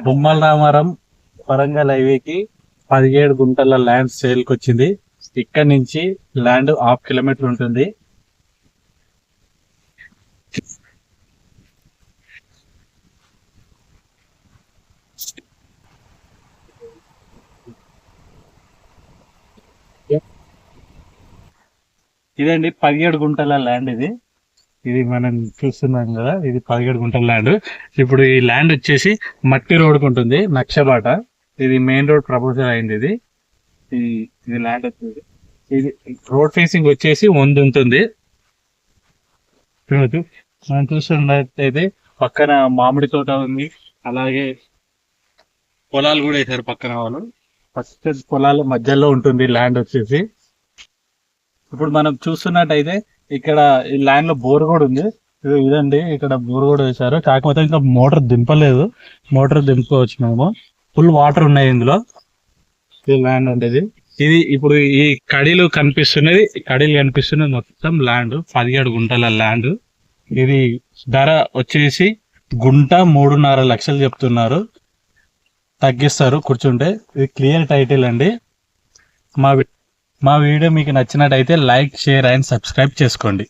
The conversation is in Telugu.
బొమ్మల రామారం వరంగల్ హైవేకి 17 గుంటల ల్యాండ్ సేల్కి వచ్చింది. ఇక్కడ నుంచి ల్యాండ్ 1/2 కిలోమీటర్ ఉంటుంది. ఇదండి 17 గుంటల ల్యాండ్. ఇది మనం చూస్తున్నాం కదా, ఇది 17 గుంటల ల్యాండ్. ఇప్పుడు ఈ ల్యాండ్ వచ్చేసి మట్టి రోడ్కు ఉంటుంది, నక్షబాట. ఇది మెయిన్ రోడ్ ప్రపోజల్ అయింది. ఇది ల్యాండ్ వచ్చేసి ఇది రోడ్ ఫేసింగ్ వచ్చేసి 100 ఉంటుంది. మనం చూస్తున్నట్టయితే పక్కన మామిడి తోట ఉంది, అలాగే పొలాలు కూడా వేసారు పక్కన. వాళ్ళు ఫస్ట్ పొలాల మధ్యలో ఉంటుంది ల్యాండ్ వచ్చేసి. ఇప్పుడు మనం చూస్తున్నట్టయితే ఇక్కడ ఈ ల్యాండ్ లో బోర్ కూడా ఉంది. ఇదండి, ఇక్కడ బోర్ కూడా వేశారు, కాకపోతే ఇంకా మోటార్ దింపలేదు. మోటార్ దింపుకోవచ్చు మేము. ఫుల్ వాటర్ ఉన్నాయి ఇందులో. ఇది ల్యాండ్ ఉండేది. ఇది ఇప్పుడు ఈ కడీలు కనిపిస్తున్నది మొత్తం ల్యాండ్ 17 గుంటల ల్యాండ్. ఇది ధర వచ్చేసి గుంట 3.5 లక్షలు చెప్తున్నారు. తగ్గిస్తారు కూర్చుంటే. ఇది క్లియర్ టైటిల్ అండి. మా వీడియో మీకు నచ్చినట్టయితే లైక్, షేర్ అండ్ సబ్స్క్రైబ్ చేసుకోండి.